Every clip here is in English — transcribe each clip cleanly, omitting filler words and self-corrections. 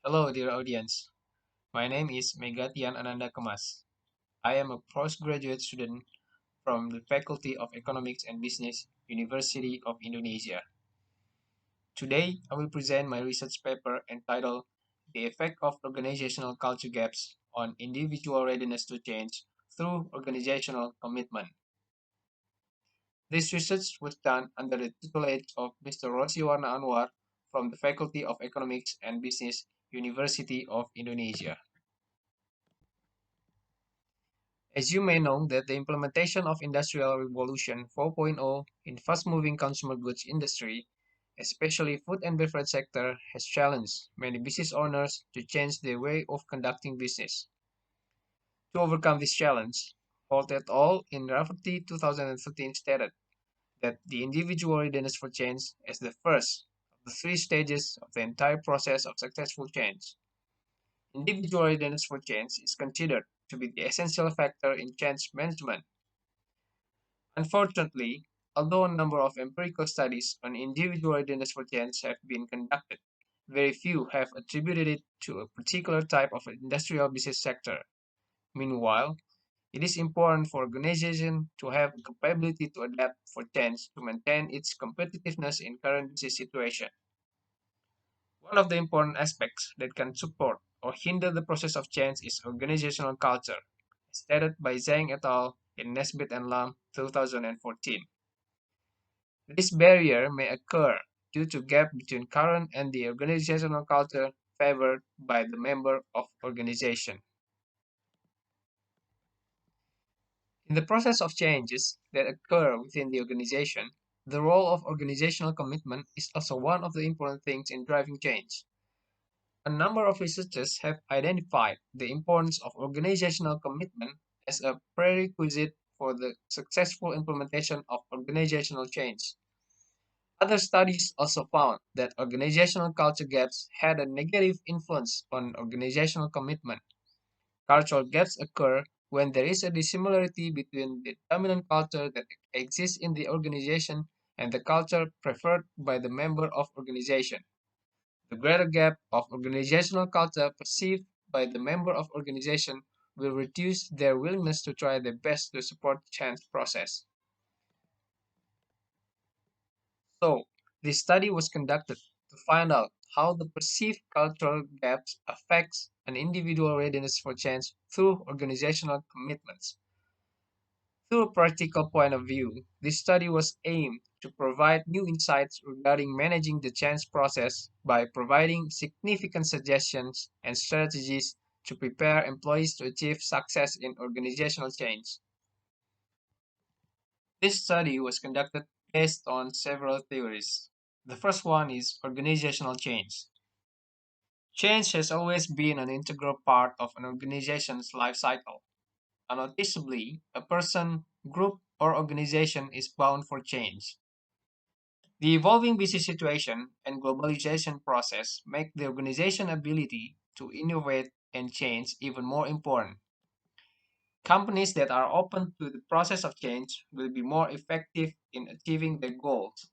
Hello, dear audience. My name is Megatian Ananda Kemas. I am a postgraduate student from the Faculty of Economics and Business, University of Indonesia. Today, I will present my research paper entitled The Effect of Organizational Culture Gaps on Individual Readiness to Change Through Organizational Commitment. This research was done under the tutelage of Mr. Rosiwana Anwar from the Faculty of Economics and Business, University of Indonesia. As you may know that the implementation of Industrial Revolution 4.0 in fast-moving consumer goods industry, especially food and beverage sector, has challenged many business owners to change their way of conducting business. To overcome this challenge, Holt et al. In Rafferty 2013 stated that the individual readiness for change is the first of the three stages of the entire process of successful change. Individual readiness for change is considered to be the essential factor in change management. Unfortunately, although a number of empirical studies on individual readiness for change have been conducted, very few have attributed it to a particular type of industrial business sector. Meanwhile, it is important for organizations to have the capability to adapt for change to maintain its competitiveness in current business situation. One of the important aspects that can support or hinder the process of change is organizational culture, stated by Zhang et al. In Nesbitt and Lam 2014. This barrier may occur due to gap between current and the organizational culture favored by the member of organization. In the process of changes that occur within the organization, the role of organizational commitment is also one of the important things in driving change. A number of researchers have identified the importance of organizational commitment as a prerequisite for the successful implementation of organizational change. Other studies also found that organizational culture gaps had a negative influence on organizational commitment. Cultural gaps occur when there is a dissimilarity between the dominant culture that exists in the organization and the culture preferred by the member of organization. The greater gap of organizational culture perceived by the member of organization will reduce their willingness to try their best to support the change process. So, this study was conducted to find out how the perceived cultural gaps affects an individual readiness for change through organizational commitments. Through a practical point of view, this study was aimed to provide new insights regarding managing the change process by providing significant suggestions and strategies to prepare employees to achieve success in organizational change. This study was conducted based on several theories. The first one is organizational change. Change has always been an integral part of an organization's life cycle. Unnoticeably, a person, group, or organization is bound for change. The evolving business situation and globalization process make the organization ability to innovate and change even more important. Companies that are open to the process of change will be more effective in achieving their goals.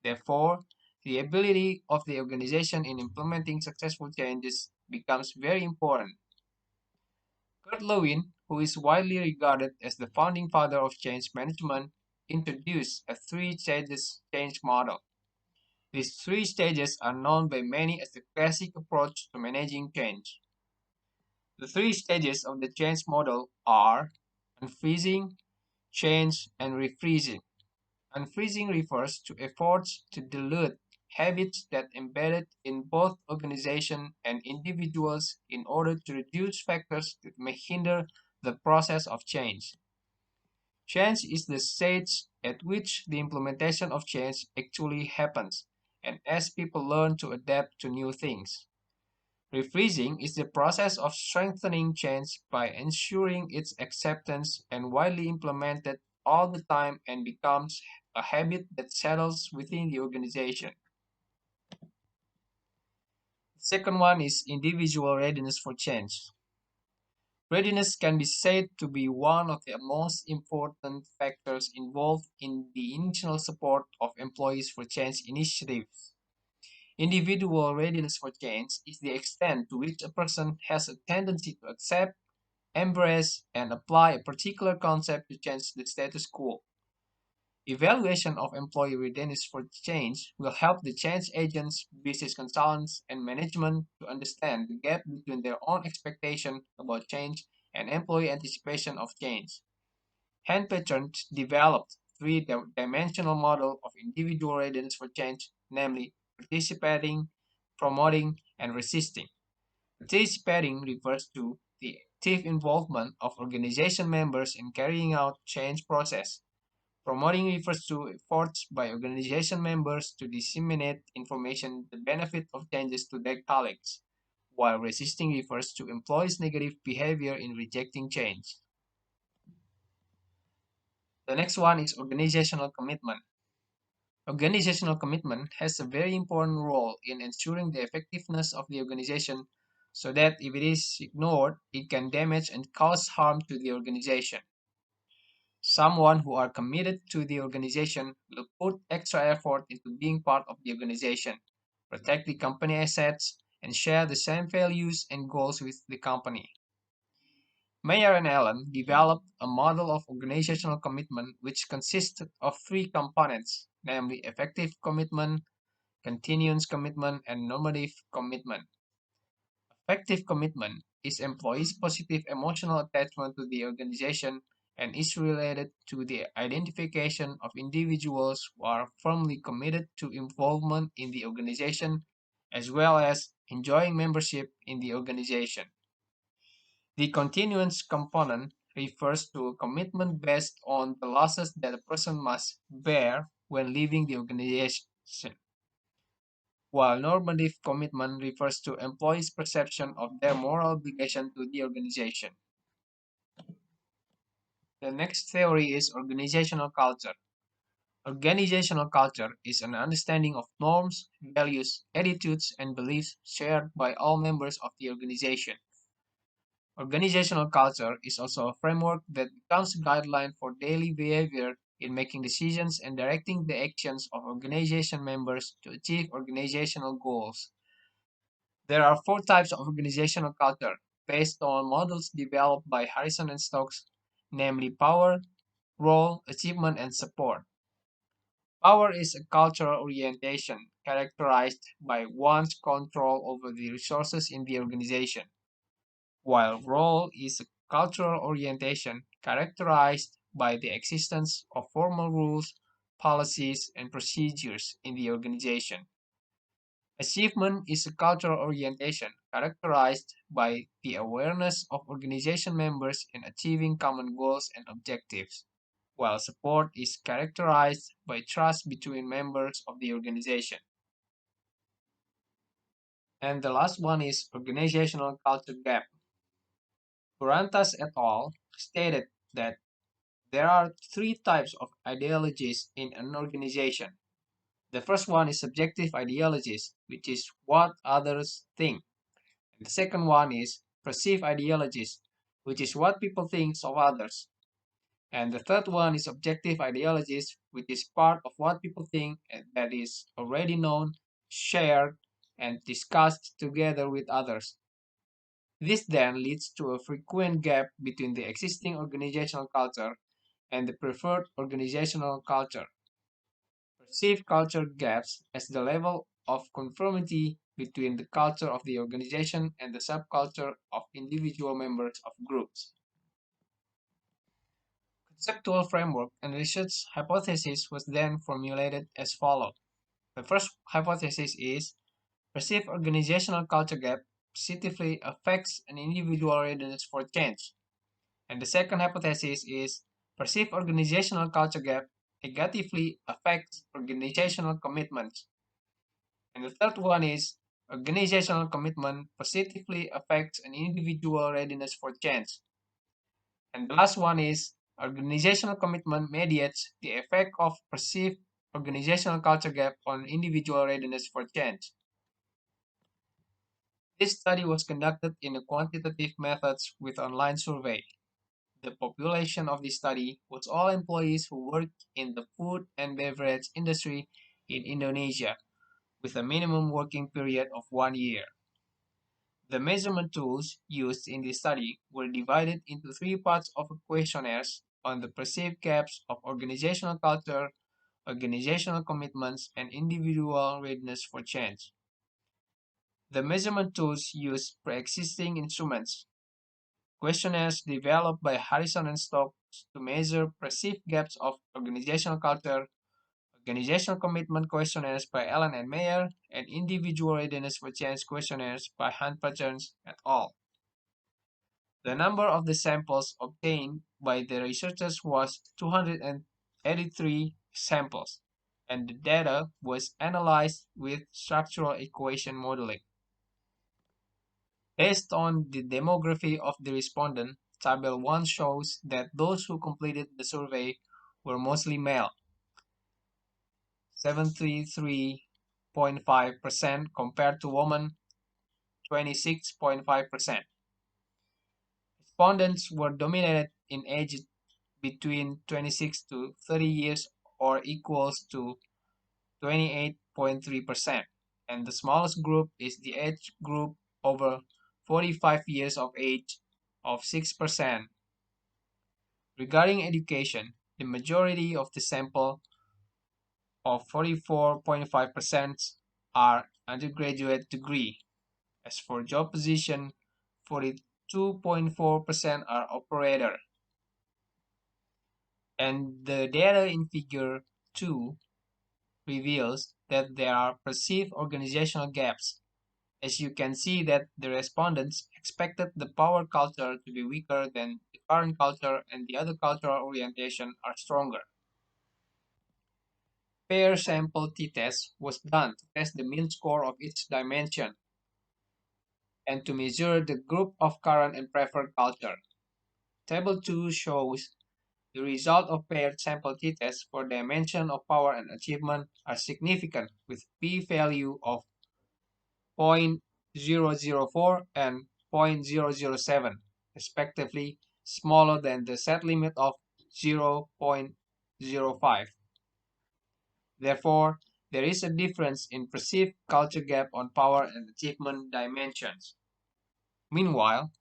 Therefore, the ability of the organization in implementing successful changes becomes very important. Kurt Lewin, who is widely regarded as the founding father of change management, introduced a three stages change model. These three stages are known by many as the classic approach to managing change. The three stages of the change model are unfreezing, change, and refreezing. Unfreezing refers to efforts to dilute habits that embedded in both organization and individuals in order to reduce factors that may hinder the process of change. Change is the stage at which the implementation of change actually happens, and as people learn to adapt to new things. Refreezing is the process of strengthening change by ensuring its acceptance and widely implemented all the time and becomes a habit that settles within the organization. The second one is individual readiness for change. Readiness can be said to be one of the most important factors involved in the initial support of employees for change initiatives. Individual readiness for change is the extent to which a person has a tendency to accept, embrace, and apply a particular concept to change the status quo. Evaluation of employee readiness for change will help the change agents, business consultants, and management to understand the gap between their own expectation about change and employee anticipation of change. Hand patterns developed three-dimensional model of individual readiness for change, namely participating, promoting, and resisting. Participating refers to the active involvement of organization members in carrying out change process. Promoting refers to efforts by organization members to disseminate information the benefit of changes to their colleagues, while resisting refers to employees' negative behavior in rejecting change. The next one is organizational commitment. Organizational commitment has a very important role in ensuring the effectiveness of the organization so that if it is ignored, it can damage and cause harm to the organization. Someone who are committed to the organization will put extra effort into being part of the organization, protect the company assets, and share the same values and goals with the company. Mayer and Allen developed a model of organizational commitment which consists of three components, namely effective commitment, continuous commitment, and normative commitment. Effective commitment is employees' positive emotional attachment to the organization and is related to the identification of individuals who are firmly committed to involvement in the organization as well as enjoying membership in the organization. The continuance component refers to a commitment based on the losses that a person must bear when leaving the organization, while normative commitment refers to employees' perception of their moral obligation to the organization. The next theory is organizational culture. Organizational culture is an understanding of norms, values, attitudes, and beliefs shared by all members of the organization. Organizational culture is also a framework that becomes a guideline for daily behavior in making decisions and directing the actions of organization members to achieve organizational goals. There are four types of organizational culture based on models developed by Harrison and Stokes, namely power, role, achievement, and support. Power is a cultural orientation characterized by one's control over the resources in the organization, while role is a cultural orientation characterized by the existence of formal rules, policies, and procedures in the organization. Achievement is a cultural orientation characterized by the awareness of organization members in achieving common goals and objectives, while support is characterized by trust between members of the organization. And the last one is organizational culture gap. Burantas et al. Stated that there are three types of ideologies in an organization. The first one is subjective ideologies, which is what others think. And the second one is perceived ideologies, which is what people think of others. And the third one is objective ideologies, which is part of what people think and that is already known, shared, and discussed together with others. This then leads to a frequent gap between the existing organizational culture and the preferred organizational culture. Perceived culture gaps as the level of conformity between the culture of the organization and the subculture of individual members of groups. Conceptual framework and research hypothesis was then formulated as follows. The first hypothesis is perceived organizational culture gap positively affects an individual readiness for change. And the second hypothesis is perceived organizational culture gap negatively affects organizational commitments. And the third one is organizational commitment positively affects an individual readiness for change. And the last one is organizational commitment mediates the effect of perceived organizational culture gap on individual readiness for change. This study was conducted in a quantitative methods with online survey. The population of this study was all employees who work in the food and beverage industry in Indonesia. with a minimum working period of 1 year. The measurement tools used in this study were divided into three parts of questionnaires on the perceived gaps of organizational culture, organizational commitments, and individual readiness for change. The measurement tools used pre-existing instruments, questionnaires developed by Harrison and Stokes to measure perceived gaps of organizational culture, organizational commitment questionnaires by Allen and Mayer, and individual readiness for change questionnaires by Hunt Patterns et al. The number of the samples obtained by the researchers was 283 samples, and the data was analyzed with structural equation modeling. Based on the demography of the respondent, Table 1 shows that those who completed the survey were mostly male, 73.5% compared to women, 26.5%. Respondents were dominated in age between 26 to 30 years or equals to 28.3%, and the smallest group is the age group over 45 years of age of 6%. Regarding education, the majority of the sample of 44.5% are undergraduate degree. As for job position, 42.4% are operator. And the data in figure 2 reveals that there are perceived organizational gaps. As you can see that the respondents expected the power culture to be weaker than the current culture and the other cultural orientation are stronger. Pair sample t-test was done to test the mean score of each dimension and to measure the group of current and preferred culture. Table 2 shows the result of paired sample t-tests for dimension of power and achievement are significant with p-value of 0.004 and 0.007, respectively, smaller than the set limit of 0.05. Therefore, there is a difference in perceived culture gap on power and achievement dimensions. Meanwhile,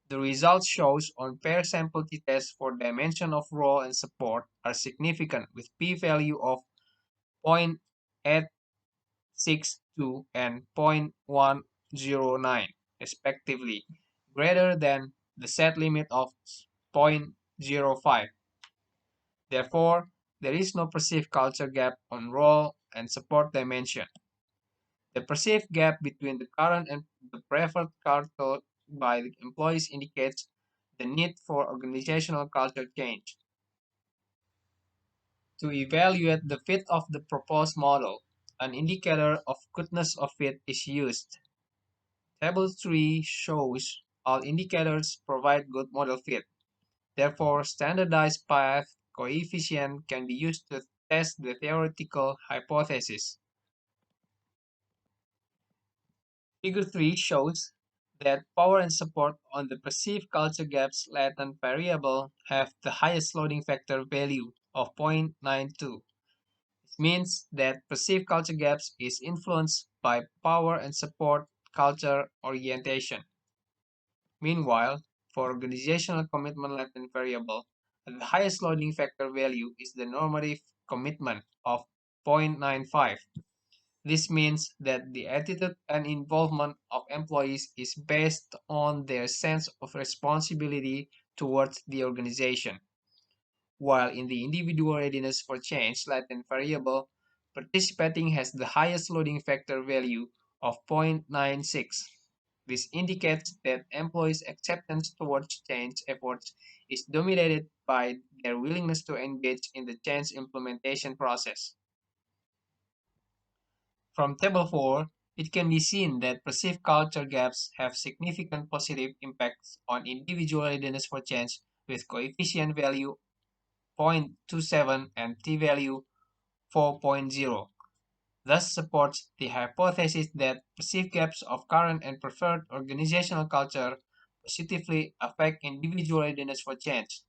the results shows on pair sample t-tests for dimension of role and support are significant with p-value of 0.862 and 0.109, respectively, greater than the set limit of 0.05. Therefore, there is no perceived culture gap on role and support dimension. The perceived gap between the current and the preferred culture by the employees indicates the need for organizational culture change. To evaluate the fit of the proposed model, an indicator of goodness of fit is used. Table 3 shows all indicators provide good model fit. Therefore, standardized path coefficient can be used to test the theoretical hypothesis. Figure 3 shows that power and support on the perceived culture gaps latent variable have the highest loading factor value of 0.92. This means that perceived culture gaps is influenced by power and support culture orientation. Meanwhile, for organizational commitment latent variable, the highest loading factor value is the normative commitment of 0.95. This means that the attitude and involvement of employees is based on their sense of responsibility towards the organization. While in the individual readiness for change latent variable, participating has the highest loading factor value of 0.96. This indicates that employees' acceptance towards change efforts is dominated by their willingness to engage in the change implementation process. From Table 4, it can be seen that perceived culture gaps have significant positive impacts on individual readiness for change with coefficient value 0.27 and t-value 4.0. Thus supports the hypothesis that perceived gaps of current and preferred organizational culture positively affect individual readiness for change.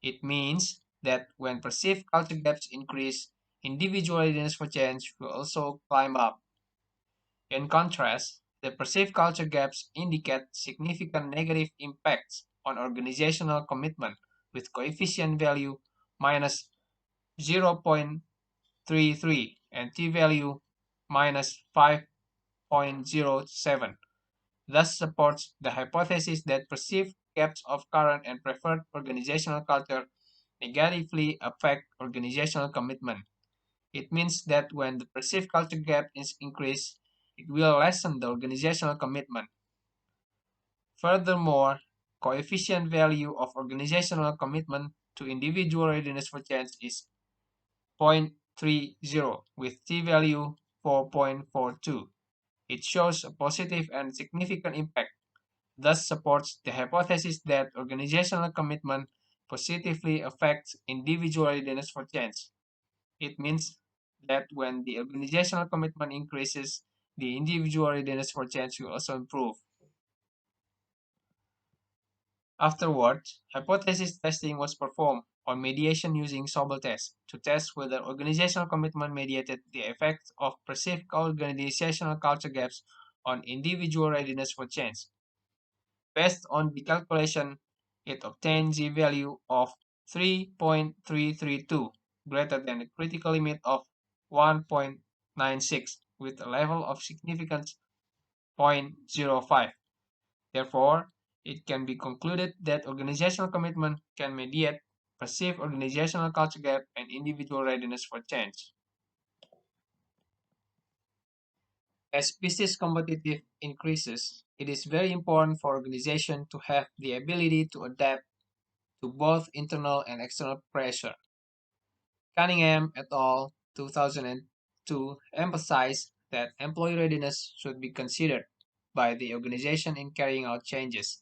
It means that when perceived culture gaps increase, individual readiness for change will also climb up In contrast, the perceived culture gaps indicate significant negative impacts on organizational commitment with coefficient value minus 0.33 and t-value minus 5.07. Thus supports the hypothesis that perceived gaps of current and preferred organizational culture negatively affect organizational commitment. It means that when the perceived culture gap is increased, it will lessen the organizational commitment. Furthermore, coefficient value of organizational commitment to individual readiness for change is 0.30 with t-value 4.42. It shows a positive and significant impact, thus supports the hypothesis that organizational commitment positively affects individual readiness for change. It means that when the organizational commitment increases, the individual readiness for change will also improve. Afterward, hypothesis testing was performed on mediation using Sobel test to test whether organizational commitment mediated the effects of perceived organizational culture gaps on individual readiness for change. Based on the calculation, it obtained z-value of 3.332, greater than the critical limit of 1.96, with a level of significance 0.05. Therefore, it can be concluded that organizational commitment can mediate perceived organizational culture gap and individual readiness for change. As business competitive increases, it is very important for organizations to have the ability to adapt to both internal and external pressure. Cunningham et al. 2002 emphasized that employee readiness should be considered by the organization in carrying out changes.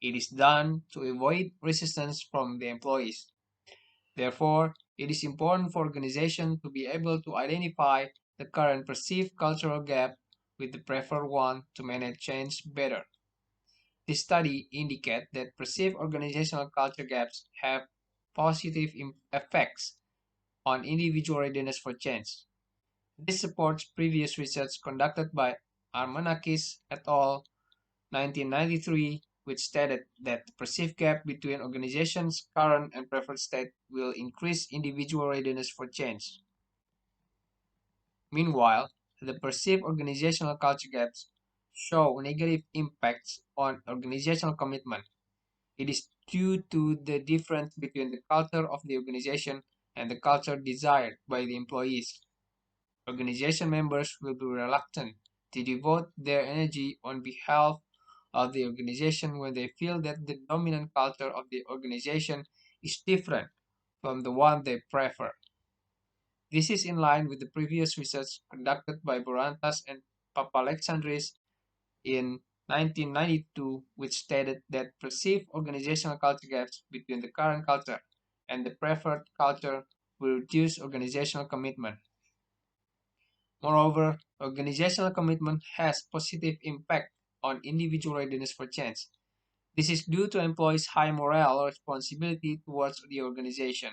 It is done to avoid resistance from the employees. Therefore, it is important for organizations to be able to identify the current perceived cultural gap with the preferred one to manage change better. This study indicates that perceived organizational culture gaps have positive effects on individual readiness for change. This supports previous research conducted by Armanakis et al. 1993, which stated that the perceived gap between organizations' current and preferred state will increase individual readiness for change. Meanwhile, the perceived organizational culture gaps show negative impacts on organizational commitment. It is due to the difference between the culture of the organization and the culture desired by the employees. Organization members will be reluctant to devote their energy on behalf of the organization when they feel that the dominant culture of the organization is different from the one they prefer. This is in line with the previous research conducted by Borantas and Papalexandris in 1992, which stated that perceived organizational culture gaps between the current culture and the preferred culture will reduce organizational commitment. Moreover, organizational commitment has positive impact on individual readiness for change. This is due to employees' high moral responsibility towards the organization.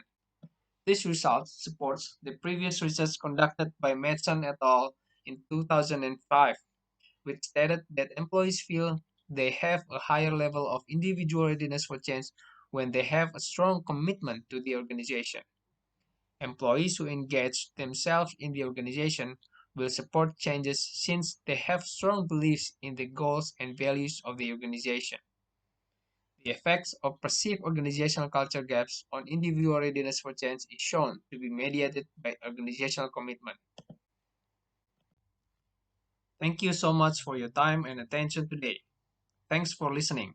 This result supports the previous research conducted by Madsen et al. In 2005, which stated that employees feel they have a higher level of individual readiness for change when they have a strong commitment to the organization. Employees who engage themselves in the organization will support changes since they have strong beliefs in the goals and values of the organization. The effects of perceived organizational culture gaps on individual readiness for change is shown to be mediated by organizational commitment. Thank you so much for your time and attention today. Thanks for listening.